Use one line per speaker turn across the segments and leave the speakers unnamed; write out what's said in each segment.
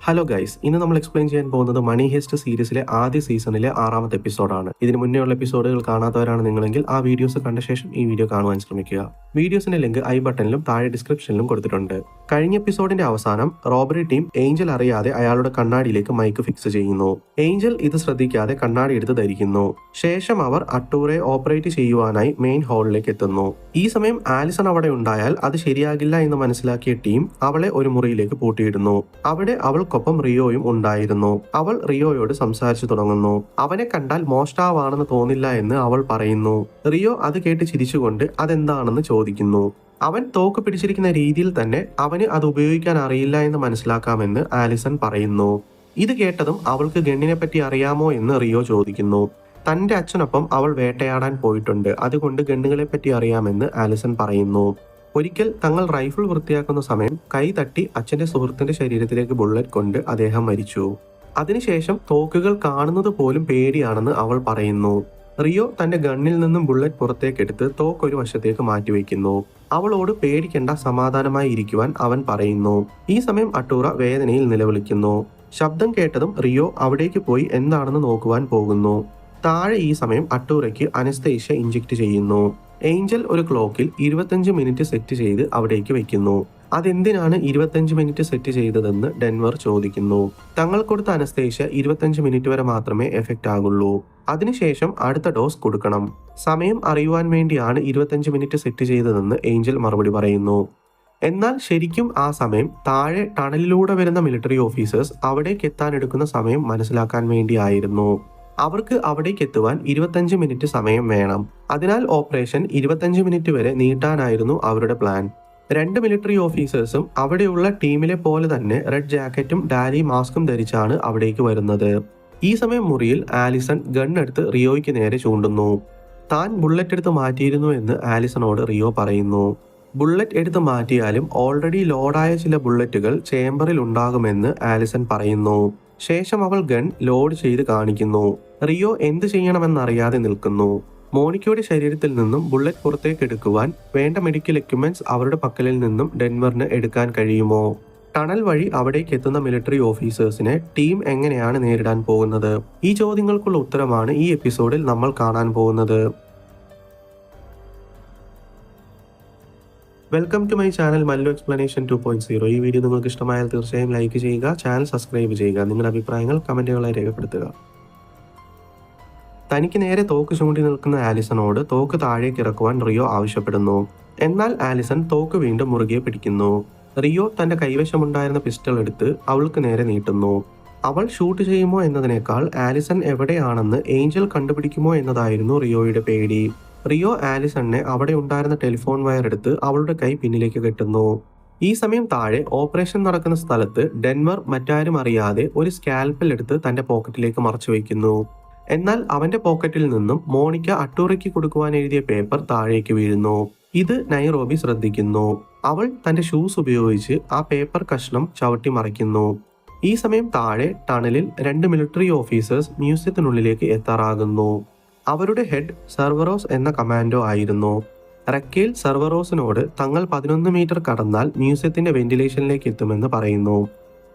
Hello guys, ഇന്ന് നമ്മൾ explain ചെയ്യാൻ പോകുന്നത് മണി ഹെസ്റ്റ് സീരീസിലെ ആദ്യ സീസണിലെ 6ാമത്തെ എപ്പിസോഡാണ്. ഇതിന് മുന്നേ ഉള്ള എപ്പിസോഡുകൾ കാണാത്തവരാണ് നിങ്ങളെങ്കിൽ ആ വീഡിയോസ് കണ്ട ശേഷം ഈ വീഡിയോ കാണുവാൻ ശ്രമിക്കുക. വീഡിയോസിന്റെ ലിങ്ക് ഐ ബട്ടണിലും താഴെ ഡിസ്ക്രിപ്ഷനിലും കൊടുത്തിട്ടുണ്ട്. കഴിഞ്ഞ എപ്പിസോഡിന്റെ അവസാനം റോബറി ടീം ഏഞ്ചൽ അറിയാതെ അയാളുടെ കണ്ണാടിയിലേക്ക് മൈക്ക് ഫിക്സ് ചെയ്യുന്നു. ഏഞ്ചൽ ഇത് ശ്രദ്ധിക്കാതെ കണ്ണാടി എടുത്ത് ധരിക്കുന്നു. ശേഷം അവർ അട്ടൂറെ ഓപ്പറേറ്റ് ചെയ്യുവാനായി മെയിൻ ഹാളിലേക്ക് എത്തുന്നു. ഈ സമയം ആലിസൺ അവിടെ ഉണ്ടായാൽ അത് ശരിയാകില്ല എന്ന് മനസ്സിലാക്കിയ ടീം അവളെ ഒരു മുറിയിലേക്ക് പൂട്ടിയിടുന്നു. അവിടെ അവൾക്കൊപ്പം റിയോയും ഉണ്ടായിരുന്നു. അവൾ റിയോയോട് സംസാരിച്ചു തുടങ്ങുന്നു. അവനെ കണ്ടാൽ മോഷ്ടാവാണെന്ന് തോന്നില്ല എന്ന് അവൾ പറയുന്നു. റിയോ അത് കേട്ട് ചിരിച്ചുകൊണ്ട് അതെന്താണെന്ന് ചോദിക്കുന്നു. അവൻ തോക്ക് പിടിച്ചിരിക്കുന്ന രീതിയിൽ തന്നെ അവന് അത് ഉപയോഗിക്കാൻ അറിയില്ല എന്ന് മനസ്സിലാക്കാമെന്ന് ആലിസൺ പറയുന്നു. ഇത് കേട്ടതും അവൾക്ക് ഗണ്ണിനെ പറ്റി അറിയാമോ എന്ന് റിയോ ചോദിക്കുന്നു. തന്റെ അച്ഛനൊപ്പം അവൾ വേട്ടയാടാൻ പോയിട്ടുണ്ട്, അതുകൊണ്ട് ഗണ്ണുകളെ പറ്റി അറിയാമെന്ന് ആലിസൺ പറയുന്നു. ഒരിക്കൽ തങ്ങൾ റൈഫിൾ വൃത്തിയാക്കുന്ന സമയം കൈ തട്ടി അച്ഛന്റെ സുഹൃത്തിന്റെ ശരീരത്തിലേക്ക് ബുള്ളറ്റ് കൊണ്ട് അദ്ദേഹം മരിച്ചു. അതിനുശേഷം തോക്കുകൾ കാണുന്നത് പോലും പേടിയാണെന്ന് അവൾ പറയുന്നു. റിയോ തന്റെ ഗണ്ണിൽ നിന്നും ബുള്ളറ്റ് പുറത്തേക്കെടുത്ത് തോക്ക് ഒരു വശത്തേക്ക് മാറ്റിവെക്കുന്നു. അവളോട് പേടിക്കേണ്ട, സമാധാനമായി ഇരിക്കുവാൻ അവൻ പറയുന്നു. ഈ സമയം അട്ടൂറ വേദനയിൽ നിലവിളിക്കുന്നു. ശബ്ദം കേട്ടതും റിയോ അവിടേക്ക് പോയി എന്താണെന്ന് നോക്കുവാൻ പോകുന്നു. താഴെ ഈ സമയം അട്ടൂറയ്ക്ക് അനസ്തേഷ്യ ഇഞ്ചെക്ട് ചെയ്യുന്നു. ഏഞ്ചൽ ഒരു ക്ലോക്കിൽ 25 മിനിറ്റ് സെറ്റ് ചെയ്ത് അവിടേക്ക് വെക്കുന്നു. അതെന്തിനാണ് 25 മിനിറ്റ് സെറ്റ് ചെയ്തതെന്ന് ഡെൻവർ ചോദിക്കുന്നു. തങ്ങൾ കൊടുത്ത അനസ്തേഷ്യ 25 മിനിറ്റ് വരെ മാത്രമേ എഫക്റ്റ് ആകുള്ളൂ. അതിനുശേഷം അടുത്ത ഡോസ് കൊടുക്കണം. സമയം അറിയുവാൻ വേണ്ടിയാണ് 25 മിനിറ്റ് സെറ്റ് ചെയ്തതെന്ന് ഏഞ്ചൽ മറുപടി പറയുന്നു. എന്നാൽ ശരിക്കും ആ സമയം താഴെ ടണലിലൂടെ വരുന്ന മിലിറ്ററി ഓഫീസേഴ്സ് അവിടേക്ക് എത്താൻ എടുക്കുന്ന സമയം മനസ്സിലാക്കാൻ വേണ്ടിയായിരുന്നു. അവർക്ക് അവിടേക്ക് എത്തുവാൻ 25 മിനിറ്റ് സമയം വേണം. അതിനാൽ ഓപ്പറേഷൻ 25 മിനിറ്റ് വരെ നീട്ടാനായിരുന്നു അവരുടെ പ്ലാൻ. 2 മിലിറ്ററി ഓഫീസേഴ്സും അവിടെയുള്ള ടീമിലെ പോലെ തന്നെ റെഡ് ജാക്കറ്റും ഡാലി മാസ്കും ധരിച്ചാണ് അവിടേക്ക് വരുന്നത്. ഈ സമയം മുറിയിൽ ആലിസൺ ഗണ്ണെടുത്ത് റിയോയ്ക്ക് നേരെ ചൂണ്ടുന്നു. താൻ ബുള്ളറ്റ് എടുത്ത് മാറ്റിയിരുന്നു എന്ന് ആലിസണോട് റിയോ പറയുന്നു. ബുള്ളറ്റ് എടുത്ത് മാറ്റിയാലും ഓൾറെഡി ലോഡായ ചില ബുള്ളറ്റുകൾ ചേംബറിൽ ഉണ്ടാകുമെന്ന് ആലിസൺ പറയുന്നു. ശേഷം അവൾ ഗൺ ലോഡ് ചെയ്ത് കാണിക്കുന്നു. റിയോ എന്ത് ചെയ്യണമെന്നറിയാതെ നിൽക്കുന്നു. മോണിക്കയുടെ ശരീരത്തിൽ നിന്നും ബുള്ളറ്റ് പുറത്തേക്ക് എടുക്കുവാൻ വേണ്ട മെഡിക്കൽ എക്യുപ്മെന്റ്സ് അവരുടെ പക്കലിൽ നിന്നും ഡെൻവറിന് എടുക്കാൻ കഴിയുമോ? ടണൽ വഴി അവിടേക്ക് എത്തുന്ന മിലിറ്ററി ഓഫീസേഴ്സിനെ ടീം എങ്ങനെയാണ് നേരിടാൻ പോകുന്നത്? ഈ ചോദ്യങ്ങൾക്കുള്ള ഉത്തരമാണ് ഈ എപ്പിസോഡിൽ നമ്മൾ കാണാൻ പോകുന്നത്. Welcome to my channel Mallu explanation 2.0. ഈ വീഡിയോ നിങ്ങൾക്ക് ഇഷ്ടമായാൽ തീർച്ചയായും ലൈക്ക് ചെയ്യുക, ചാനൽ സബ്സ്ക്രൈബ് ചെയ്യുക, നിങ്ങളുടെ അഭിപ്രായങ്ങൾ കമന്റുകളായി രേഖപ്പെടുത്തുക. തനിക്ക് നേരെ തോക്ക് ചൂണ്ടി നിൽക്കുന്ന ആലിസണോട് തോക്ക് താഴേക്ക് ഇറക്കുവാൻ റിയോ ആവശ്യപ്പെടുന്നു. എന്നാൽ ആലിസൺ തോക്ക് വീണ്ടും മുറുകെ പിടിക്കുന്നു. റിയോ തന്റെ കൈവശമുണ്ടായിരുന്ന പിസ്റ്റൾ എടുത്ത് അവൾക്ക് നേരെ നീട്ടുന്നു. അവൾ ഷൂട്ട് ചെയ്യുമോ എന്നതിനേക്കാൾ ആലിസൺ എവിടെയാണെന്ന് ഏഞ്ചൽ കണ്ടുപിടിക്കുമോ എന്നതായിരുന്നു റിയോയുടെ പേടി. റിയോ ആലിസണിനെ അവിടെ ഉണ്ടായിരുന്ന ടെലിഫോൺ വയർ എടുത്ത് അവളുടെ കൈ പിന്നിലേക്ക് കെട്ടുന്നു. ഈ സമയം താഴെ ഓപ്പറേഷൻ നടക്കുന്ന സ്ഥലത്ത് ഡെൻവർ മറ്റാരും അറിയാതെ ഒരു സ്കാൽപ്പൽ എടുത്ത് തന്റെ പോക്കറ്റിലേക്ക് മറച്ചു വയ്ക്കുന്നു. എന്നാൽ അവന്റെ പോക്കറ്റിൽ നിന്നും മോണിക്ക അട്ടൂറയ്ക്ക് കൊടുക്കുവാൻ എഴുതിയ പേപ്പർ താഴേക്ക് വീഴുന്നു. ഇത് നൈറോബി ശ്രദ്ധിക്കുന്നു. അവൾ തന്റെ ഷൂസ് ഉപയോഗിച്ച് ആ പേപ്പർ കഷ്ണം ചവിട്ടി മറിക്കുന്നു. ഈ സമയം താഴെ ടണലിൽ 2 മിലിറ്ററി ഓഫീസേഴ്സ് മ്യൂസിയത്തിനുള്ളിലേക്ക് എത്താറാകുന്നു. അവരുടെ ഹെഡ് സെർവറോസ് എന്ന കമാൻഡോ ആയിരുന്നു. റക്കേൽ സെർവറോസിനോട് തങ്ങൾ 11 മീറ്റർ കടന്നാൽ മ്യൂസിയത്തിന്റെ വെന്റിലേഷനിലേക്ക് എത്തുമെന്ന് പറയുന്നു.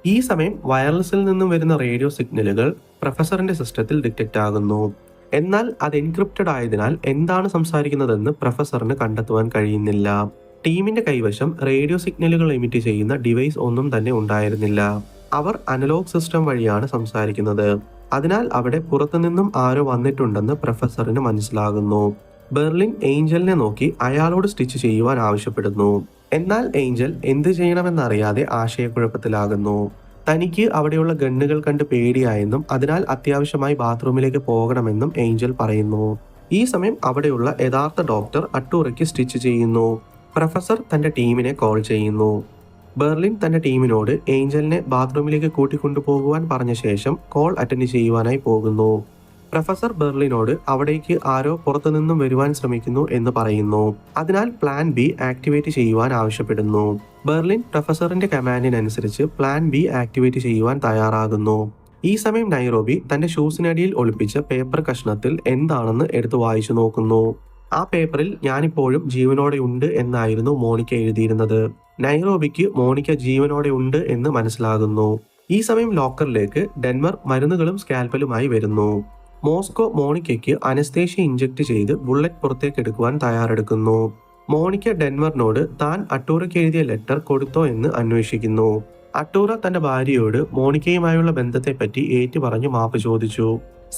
ഈ സമയം വയർലെസ്സിൽ നിന്നും വരുന്ന റേഡിയോ സിഗ്നലുകൾ പ്രൊഫസറിന്റെ സിസ്റ്റത്തിൽ ഡിറ്റക്ട് ആകുന്നു. എന്നാൽ അത് എൻക്രിപ്റ്റഡ് ആയതിനാൽ എന്താണ് സംസാരിക്കുന്നതെന്ന് പ്രൊഫസറിന് കണ്ടെത്തുവാൻ കഴിയുന്നില്ല. ടീമിന്റെ കൈവശം റേഡിയോ സിഗ്നലുകൾ എമിറ്റ് ചെയ്യുന്ന ഡിവൈസ് ഒന്നും തന്നെ ഉണ്ടായിരുന്നില്ല. അവർ അനലോഗ് സിസ്റ്റം വഴിയാണ് സംസാരിക്കുന്നത്. അതിനാൽ അവിടെ പുറത്തുനിന്നും ആരോ വന്നിട്ടുണ്ടെന്ന് പ്രൊഫസറിന് മനസ്സിലാകുന്നു. ബെർലിൻ ഏഞ്ചലിനെ നോക്കി അയാളോട് സ്റ്റിച്ച് ചെയ്യുവാൻ ആവശ്യപ്പെടുന്നു. എന്നാൽ ഏഞ്ചൽ എന്ത് ചെയ്യണമെന്നറിയാതെ ആശയക്കുഴപ്പത്തിലാകുന്നു. തനിക്ക് അവിടെയുള്ള ഗണ്ണുകൾ കണ്ട് പേടിയായെന്നും അതിനാൽ അത്യാവശ്യമായി ബാത്റൂമിലേക്ക് പോകണമെന്നും ഏഞ്ചൽ പറയുന്നു. ഈ സമയം അവിടെയുള്ള യഥാർത്ഥ ഡോക്ടർ അട്ടൂറയ്ക്ക് സ്റ്റിച്ച് ചെയ്യുന്നു. പ്രൊഫസർ തന്റെ ടീമിനെ കോൾ ചെയ്യുന്നു. ബെർലിൻ തന്റെ ടീമിനോട് ഏഞ്ചലിനെ ബാത്റൂമിലേക്ക് കൂട്ടിക്കൊണ്ടുപോകുവാൻ പറഞ്ഞ ശേഷം കോൾ അറ്റൻഡ് ചെയ്യുവാനായി പോകുന്നു. പ്രൊഫസർ ബെർലിനോട് അവിടേക്ക് ആരോ പുറത്തുനിന്നും വരുവാൻ ശ്രമിക്കുന്നു എന്ന് പറയുന്നു. അതിനാൽ പ്ലാൻ ബി ആക്ടിവേറ്റ് ചെയ്യുവാൻ ആവശ്യപ്പെടുന്നു. ബെർലിൻ പ്രൊഫസറിന്റെ കമാൻഡിനനുസരിച്ച് പ്ലാൻ ബി ആക്ടിവേറ്റ് ചെയ്യുവാൻ തയ്യാറാകുന്നു. ഈ സമയം നൈറോബി തന്റെ ഷൂസിനടിയിൽ ഒളിപ്പിച്ച പേപ്പർ കഷ്ണത്തിൽ എന്താണെന്ന് എടുത്തു വായിച്ചു നോക്കുന്നു. ആ പേപ്പറിൽ ഞാനിപ്പോഴും ജീവനോടെ ഉണ്ട് എന്നായിരുന്നു മോണിക്ക എഴുതിയിരുന്നത്. നൈറോബിക്ക് മോണിക്ക ജീവനോടെ ഉണ്ട് എന്ന് മനസ്സിലാകുന്നു. ഈ സമയം ലോക്കറിലേക്ക് ഡെൻവർ മരുന്നുകളും സ്കാൽപ്പലുമായി വരുന്നു. മോസ്കോ മോണിക്കയ്ക്ക് അനസ്തേഷ്യ ഇഞ്ചക്ട് ചെയ്ത് ബുള്ളറ്റ് പുറത്തേക്ക് എടുക്കുവാൻ തയ്യാറെടുക്കുന്നു. മോണിക്ക ഡെൻവറിനോട് താൻ അട്ടൂറയ്ക്ക് എഴുതിയ ലെറ്റർ കൊടുത്തോ എന്ന് അന്വേഷിക്കുന്നു. അട്ടൂറ തന്റെ ഭാര്യയോട് മോണിക്കയുമായുള്ള ബന്ധത്തെപ്പറ്റി ഏറ്റുപറഞ്ഞു മാപ്പ് ചോദിച്ചു.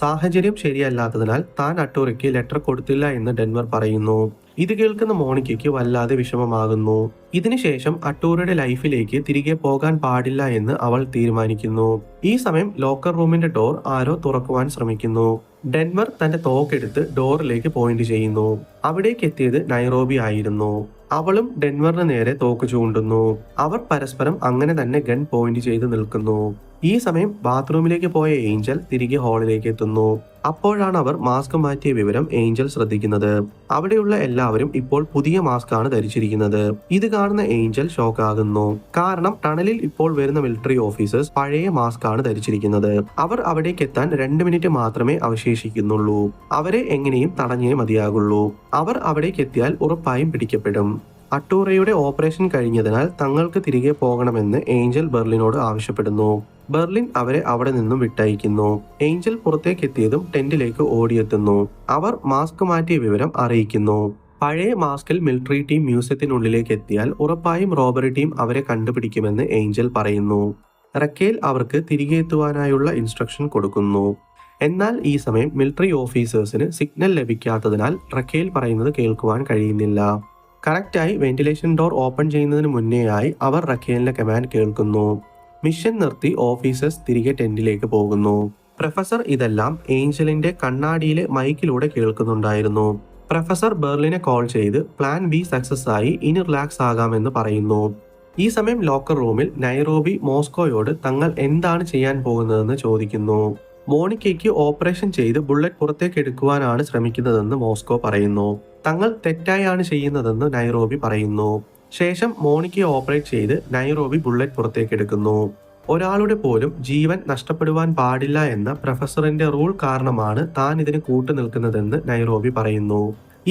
സാഹചര്യം ശരിയല്ലാത്തതിനാൽ താൻ അട്ടൂറയ്ക്ക് ലെറ്റർ കൊടുത്തില്ല എന്ന് ഡെൻവർ പറയുന്നു. ഇത് കേൾക്കുന്ന മോണിക്കയ്ക്ക് വല്ലാതെ വിഷമമാകുന്നു. ഇതിനുശേഷം അട്ടൂറയുടെ ലൈഫിലേക്ക് തിരികെ പോകാൻ പാടില്ല എന്ന് അവൾ തീരുമാനിക്കുന്നു. ഈ സമയം ലോക്കർ റൂമിന്റെ ഡോർ ആരോ തുറക്കുവാൻ ശ്രമിക്കുന്നു. ഡെൻവർ തന്റെ തോക്കെടുത്ത് ഡോറിലേക്ക് പോയിന്റ് ചെയ്യുന്നു. അവിടേക്ക് എത്തിയത് നൈറോബി ആയിരുന്നു. അവളും ഡെൻവറിന് നേരെ തോക്ക് ചൂണ്ടുന്നു. അവർ പരസ്പരം അങ്ങനെ തന്നെ ഗൺ പോയിന്റ് ചെയ്ത് നിൽക്കുന്നു. ഈ സമയം ബാത്റൂമിലേക്ക് പോയ ഏഞ്ചൽ തിരികെ ഹാളിലേക്ക് എത്തുന്നു. അപ്പോഴാണ് അവർ മാസ്ക് മാറ്റിയ വിവരം ഏഞ്ചൽ ശ്രദ്ധിക്കുന്നത്. അവിടെയുള്ള എല്ലാവരും ഇപ്പോൾ പുതിയ മാസ്ക് ആണ് ധരിച്ചിരിക്കുന്നത്. ഇത് കാണുന്ന ഏഞ്ചൽ ഷോക്ക് ആകുന്നു. കാരണം ടണലിൽ ഇപ്പോൾ വരുന്ന മിലിറ്ററി ഓഫീസേഴ്സ് പഴയ മാസ്ക് ആണ് ധരിച്ചിരിക്കുന്നത്. അവർ അവിടേക്ക് എത്താൻ 2 മിനിറ്റ് മാത്രമേ അവശേഷിക്കുന്നുള്ളൂ. അവരെ എങ്ങനെയും തടഞ്ഞേ മതിയാകുള്ളൂ. അവർ അവിടേക്ക് എത്തിയാൽ ഉറപ്പായും പിടിക്കപ്പെടും. അട്ടൂറയുടെ ഓപ്പറേഷൻ കഴിഞ്ഞതിനാൽ തങ്ങൾക്ക് തിരികെ പോകണമെന്ന് ഏഞ്ചൽ ബെർലിനോട് ആവശ്യപ്പെടുന്നു. ബെർലിൻ അവരെ അവിടെ നിന്നും വിട്ടയക്കുന്നു. ഏഞ്ചൽ പുറത്തേക്ക് എത്തിയതും ടെന്റിലേക്ക് ഓടിയെത്തുന്നു. അവർ മാസ്ക് മാറ്റിയ വിവരം അറിയിക്കുന്നു. പഴയ മാസ്കിൽ മിലിറ്ററി ടീം മ്യൂസിയത്തിനുള്ളിലേക്ക് എത്തിയാൽ ഉറപ്പായും റോബറി ടീം അവരെ കണ്ടുപിടിക്കുമെന്ന് ഏഞ്ചൽ പറയുന്നു. റക്കേൽ അവർക്ക് തിരികെ എത്തുവാനായുള്ള ഇൻസ്ട്രക്ഷൻ കൊടുക്കുന്നു. എന്നാൽ ഈ സമയം മിലിറ്ററി ഓഫീസേഴ്സിന് സിഗ്നൽ ലഭിക്കാത്തതിനാൽ റക്കേൽ പറയുന്നത് കേൾക്കുവാൻ കഴിയുന്നില്ല. കറക്റ്റായി വെന്റിലേഷൻ ഡോർ ഓപ്പൺ ചെയ്യുന്നതിന് മുന്നേയായി അവർ റക്കേലിന്റെ കമാൻഡ് കേൾക്കുന്നു. മിഷൻ നിർത്തി ഓഫീസേഴ്സ് തിരികെ ടെന്റിലേക്ക് പോകുന്നു. പ്രൊഫസർ ഇതെല്ലാം ഏഞ്ചലിന്റെ കണ്ണാടിയിലെ മൈക്കിലൂടെ കേൾക്കുന്നുണ്ടായിരുന്നു. പ്രൊഫസർ ബെർലിനെ കോൾ ചെയ്ത് പ്ലാൻ ബി സക്സസ് ആയി, ഇനി റിലാക്സ് ആകാമെന്ന് പറയുന്നു. ഈ സമയം ലോക്കർ റൂമിൽ നൈറോബി മോസ്കോയോട് തങ്ങൾ എന്താണ് ചെയ്യാൻ പോകുന്നതെന്ന് ചോദിക്കുന്നു. മോണിക്കയ്ക്ക് ഓപ്പറേഷൻ ചെയ്ത് ബുള്ളറ്റ് പുറത്തേക്ക് എടുക്കുവാനാണ് ശ്രമിക്കുന്നതെന്ന് മോസ്കോ പറയുന്നു. തങ്ങൾ തെറ്റായാണ് ചെയ്യുന്നതെന്ന് നൈറോബി പറയുന്നു. ശേഷം മോണിക്കയെ ഓപ്പറേറ്റ് ചെയ്ത് നൈറോബി ബുള്ളറ്റ് പുറത്തേക്ക് എടുക്കുന്നു. ഒരാളുടെ പോലും ജീവൻ നഷ്ടപ്പെടുവാൻ പാടില്ല എന്ന പ്രൊഫസറിന്റെ റൂൾ കാരണമാണ് താൻ ഇതിന് കൂട്ടുനിൽക്കുന്നതെന്ന് നൈറോബി പറയുന്നു.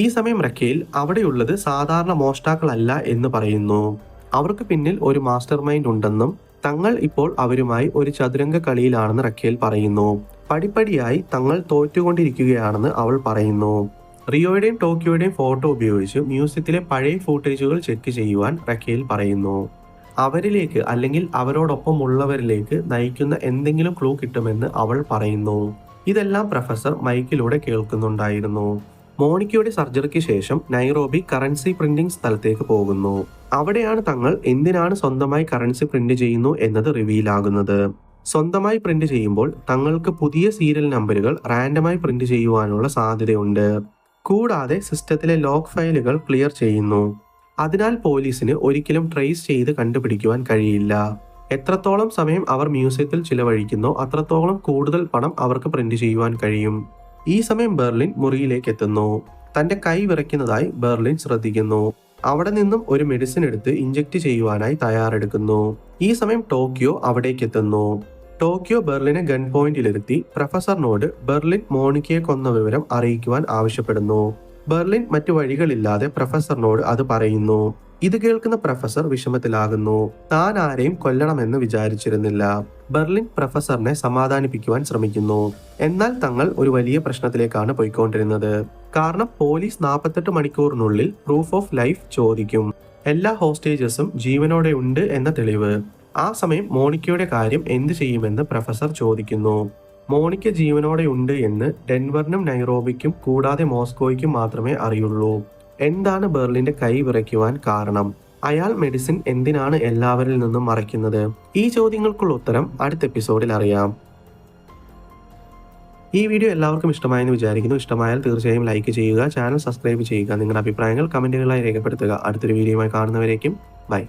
ഈ സമയം റക്കേൽ അവിടെയുള്ളത് സാധാരണ മോഷ്ടാക്കളല്ല എന്ന് പറയുന്നു. അവർക്ക് പിന്നിൽ ഒരു മാസ്റ്റർ മൈൻഡ് ഉണ്ടെന്നും തങ്ങൾ ഇപ്പോൾ അവരുമായി ഒരു ചതുരംഗ കളിയിലാണെന്ന് റക്കേൽ പറയുന്നു. പടിപ്പടിയായി തങ്ങൾ തോറ്റുകൊണ്ടിരിക്കുകയാണെന്ന് അവൾ പറയുന്നു. റിയോയുടെയും ടോക്കിയോയുടെയും ഫോട്ടോ ഉപയോഗിച്ച് മ്യൂസിയത്തിലെ പഴയ ഫൂട്ടേജുകൾ ചെക്ക് ചെയ്യുവാൻ റക്കേൽ പറയുന്നു. അവരിലേക്ക് അല്ലെങ്കിൽ അവരോടൊപ്പം ഉള്ളവരിലേക്ക് നയിക്കുന്ന എന്തെങ്കിലും ക്ലൂ കിട്ടുമെന്ന് അവൾ പറയുന്നു. ഇതെല്ലാം പ്രൊഫസർ മൈക്കിലൂടെ കേൾക്കുന്നുണ്ടായിരുന്നു. മോണിക്കയുടെ സർജറിക്ക് ശേഷം നൈറോബി കറൻസി പ്രിന്റിംഗ് സ്ഥലത്തേക്ക് പോകുന്നു. അവിടെയാണ് തങ്ങൾ എന്തിനാണ് സ്വന്തമായി കറൻസി പ്രിന്റ് ചെയ്യുന്നു എന്നത് റിവീൽ ആകുന്നത്. സ്വന്തമായി പ്രിന്റ് ചെയ്യുമ്പോൾ തങ്ങൾക്ക് പുതിയ സീരിയൽ നമ്പറുകൾ റാൻഡമായി പ്രിന്റ് ചെയ്യുവാനുള്ള സാധ്യതയുണ്ട്. കൂടാതെ സിസ്റ്റത്തിലെ ലോക്ക് ഫയലുകൾ ക്ലിയർ ചെയ്യുന്നു. അതിനാൽ പോലീസിന് ഒരിക്കലും ട്രേസ് ചെയ്ത് കണ്ടുപിടിക്കുവാൻ കഴിയില്ല. എത്രത്തോളം സമയം അവർ മ്യൂസിയത്തിൽ ചിലവഴിക്കുന്നോ അത്രത്തോളം കൂടുതൽ പണം അവർക്ക് പ്രിന്റ് ചെയ്യുവാൻ കഴിയും. ഈ സമയം ബെർലിൻ മുറിയിലേക്ക് എത്തുന്നു. തന്റെ കൈ വിറയ്ക്കുന്നതായി ബെർലിൻ ശ്രദ്ധിക്കുന്നു. അവിടെ നിന്നും ഒരു മെഡിസിൻ എടുത്ത് ഇഞ്ചക്ട് ചെയ്യുവാനായി തയ്യാറെടുക്കുന്നു. ഈ സമയം ടോക്കിയോ അവിടേക്ക് എത്തുന്നു. ടോക്കിയോ ബെർലിനെ ഗൺ പോയിന്റിലിരുത്തി പ്രൊഫസറിനോട് ബെർലിൻ മോണിക്കയെ കൊന്ന വിവരം അറിയിക്കുവാൻ ആവശ്യപ്പെടുന്നു. ബെർലിൻ മറ്റു വഴികളില്ലാതെ പ്രൊഫസറിനോട് അത് പറയുന്നു. ഇത് കേൾക്കുന്ന പ്രൊഫസർ വിഷമത്തിലാകുന്നു. താൻ ആരെയും കൊല്ലണമെന്ന് വിചാരിച്ചിരുന്നില്ല. ബെർലിൻ പ്രൊഫസറിനെ സമാധാനിപ്പിക്കുവാൻ ശ്രമിക്കുന്നു. എന്നാൽ തങ്ങൾ ഒരു വലിയ പ്രശ്നത്തിലേക്കാണ് പോയിക്കൊണ്ടിരുന്നത്. കാരണം പോലീസ് 48 മണിക്കൂറിനുള്ളിൽ പ്രൂഫ് ഓഫ് ലൈഫ് ചോദിക്കും. എല്ലാ ഹോസ്റ്റേജസും ജീവനോടെ ഉണ്ട് എന്ന തെളിവ്. ആ സമയം മോണിക്കയുടെ കാര്യം എന്ത് ചെയ്യുമെന്ന് പ്രൊഫസർ ചോദിക്കുന്നു. മോണിക്ക ജീവനോടെ ഉണ്ട് എന്ന് ഡെൻവറിനും നൈറോബിക്കും കൂടാതെ മോസ്കോയ്ക്കും മാത്രമേ അറിയുള്ളൂ. എന്താണ് ബെർലിന്റെ കൈ വിറയ്ക്കുവാൻ കാരണം? അയാൾ മെഡിസിൻ എന്തിനാണ് എല്ലാവരിൽ നിന്നും മറയ്ക്കുന്നത്? ഈ ചോദ്യങ്ങൾക്കുള്ള ഉത്തരം അടുത്ത എപ്പിസോഡിൽ അറിയാം. ഈ വീഡിയോ എല്ലാവർക്കും ഇഷ്ടമായെന്ന് വിചാരിക്കുന്നു. ഇഷ്ടമായാൽ തീർച്ചയായും ലൈക്ക് ചെയ്യുക, ചാനൽ സബ്സ്ക്രൈബ് ചെയ്യുക, നിങ്ങളുടെ അഭിപ്രായങ്ങൾ കമന്റുകളായി രേഖപ്പെടുത്തുക. അടുത്തൊരു വീഡിയോയുമായി കാണുന്നവരേക്കും ബൈ.